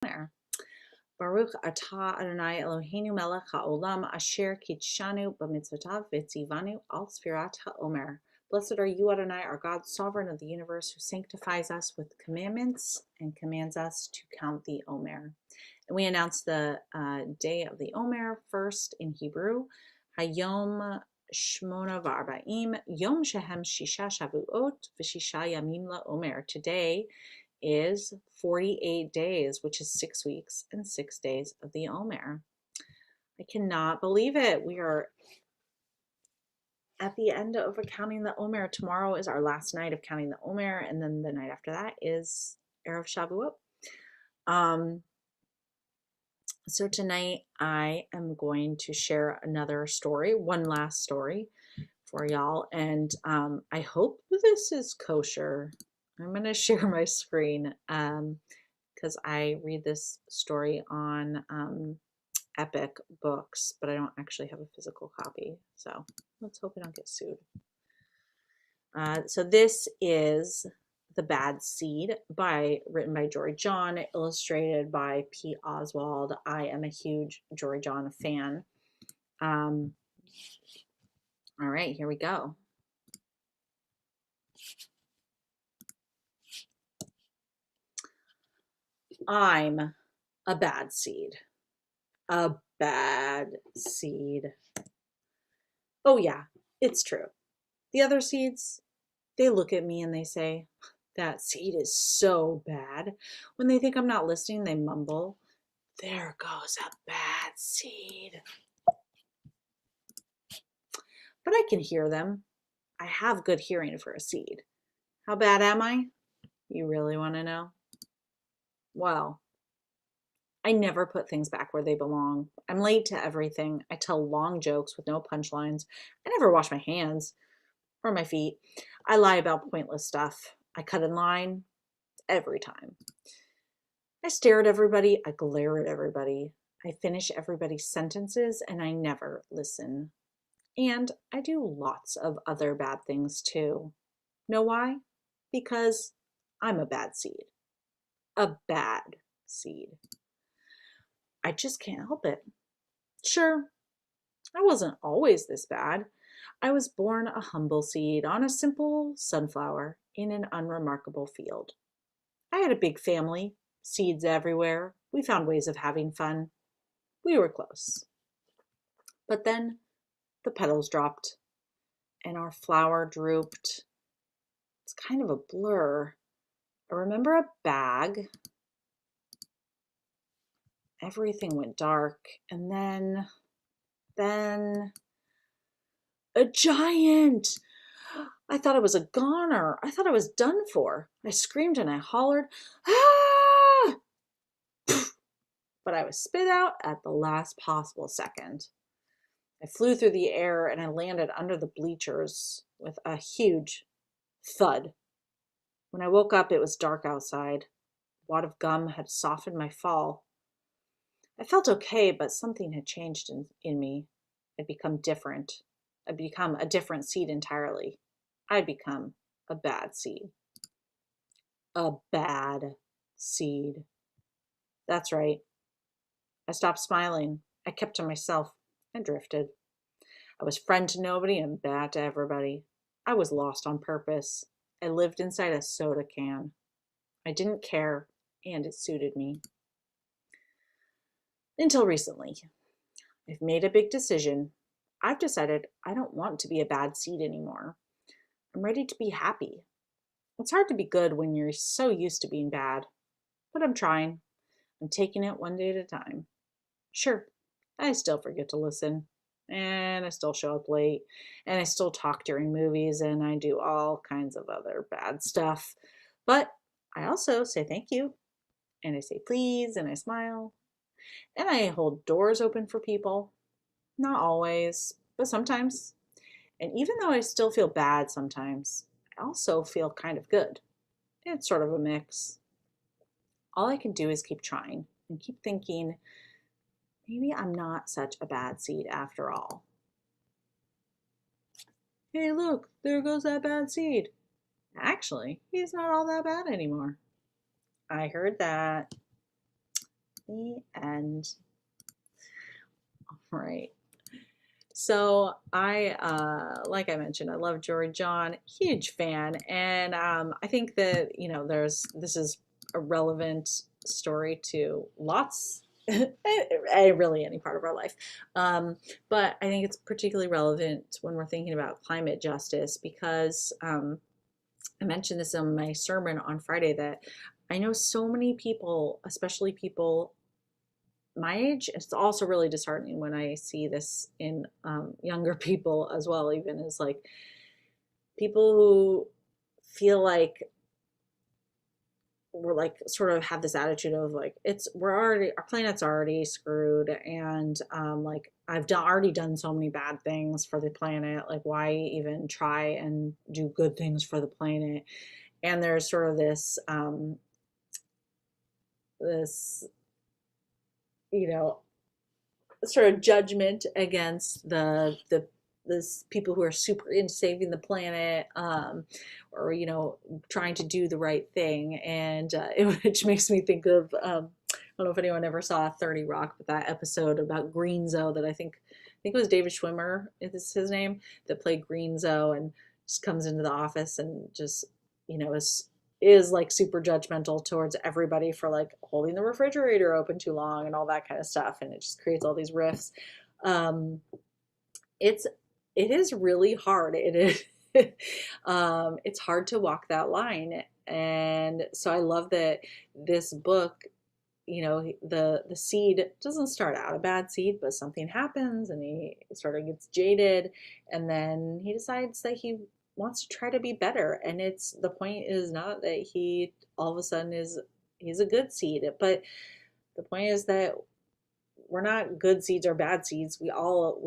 Omer. Baruch atah Adonai Eloheinu melech haolam asher kitshanu b'mitzvotav v'tzivanu al sfirat haomer. Blessed are you, Adonai, our God, sovereign of the universe, who sanctifies us with commandments and commands us to count the Omer. And we announce the day of the Omer first in Hebrew. Hayom Shmona v'Arba'im Yom Shehem Shisha Shavuot v'Shisha Yamim LaOmer. Today is 48 days, which is 6 weeks and 6 days of the Omer. I cannot believe it. We are at the end of counting the Omer. Tomorrow is our last night of counting the Omer, and then the night after that is Erev Shavuot. So tonight I am going to share another story, one last story for y'all, and I hope this is kosher. I'm going to share my screen because I read this story on Epic Books, but I don't actually have a physical copy, so let's hope I don't get sued. So this is The Bad Seed, written by Jory John, illustrated by P. Oswald. I am a huge Jory John fan. All right, here we go. I'm a bad seed. A bad seed. Oh yeah, it's true. The other seeds, they look at me and they say, that seed is so bad. When they think I'm not listening, they mumble, there goes a bad seed. But I can hear them. I have good hearing for a seed. How bad am I? You really want to know? Well, I never put things back where they belong. I'm late to everything. I tell long jokes with no punchlines. I never wash my hands or my feet. I lie about pointless stuff. I cut in line every time. I stare at everybody. I glare at everybody. I finish everybody's sentences and I never listen. And I do lots of other bad things too. Know why? Because I'm a bad seed. A bad seed. I just can't help it. Sure, I wasn't always this bad. I was born a humble seed on a simple sunflower in an unremarkable field. I had a big family, seeds everywhere. We found ways of having fun. We were close. But then the petals dropped and our flower drooped. It's kind of a blur. I remember a bag. Everything went dark, and then a giant. I thought I was a goner. I thought I was done for. I screamed and I hollered, ah! But I was spit out at the last possible second. I flew through the air and I landed under the bleachers with a huge thud. When I woke up, it was dark outside. A wad of gum had softened my fall. I felt okay, but something had changed in me. I'd become different. I'd become a different seed entirely. I'd become a bad seed. A bad seed. That's right. I stopped smiling. I kept to myself and drifted. I was friend to nobody and bad to everybody. I was lost on purpose. I lived inside a soda can. I didn't care, and it suited me. Until recently. I've made a big decision. I've decided I don't want to be a bad seed anymore. I'm ready to be happy. It's hard to be good when you're so used to being bad, but I'm trying. I'm taking it one day at a time. Sure, I still forget to listen, and I still show up late, and I still talk during movies, and I do all kinds of other bad stuff. But I also say thank you, and I say please, and I smile, and I hold doors open for people. Not always, but sometimes. And even though I still feel bad sometimes, I also feel kind of good. It's sort of a mix. All I can do is keep trying and keep thinking, maybe I'm not such a bad seed after all. Hey, look, there goes that bad seed. Actually, he's not all that bad anymore. I heard that. The end. All right. So like I mentioned, I love Jory John, huge fan, and I think that this is a relevant story to lots, really any part of our life, but I think it's particularly relevant when we're thinking about climate justice because I mentioned this in my sermon on Friday that I know so many people, especially people my age. It's also really disheartening when I see this in younger people as well, even as like people who feel like we're like sort of have this attitude of like our planet's already screwed, and like already done so many bad things for the planet, like why even try and do good things for the planet. And there's sort of this you know sort of judgment against the people who are super into saving the planet, or trying to do the right thing, and which makes me think of I don't know if anyone ever saw 30 Rock, but that episode about Greenzo that I think it was David Schwimmer is his name, that played Greenzo, and just comes into the office and just is like super judgmental towards everybody for like holding the refrigerator open too long and all that kind of stuff, and it just creates all these rifts. um it's it is really hard. It is it's hard to walk that line. And so I love that this book, the seed doesn't start out a bad seed, but something happens and he sort of gets jaded, and then he decides that he wants to try to be better. And the point is not that he all of a sudden he's a good seed, but the point is that we're not good seeds or bad seeds. We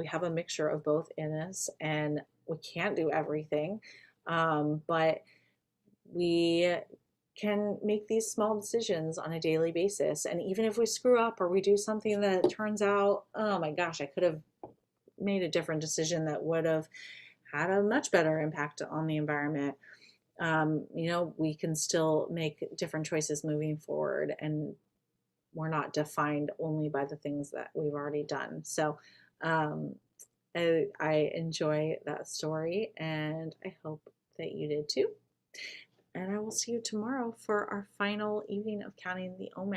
have a mixture of both in us, and we can't do everything, but we can make these small decisions on a daily basis. And even if we screw up or we do something that turns out, oh my gosh, I could have made a different decision that would have had a much better impact on the environment, we can still make different choices moving forward, and we're not defined only by the things that we've already done. So um, I enjoy that story, and I hope that you did too. And I will see you tomorrow for our final evening of counting the Omer.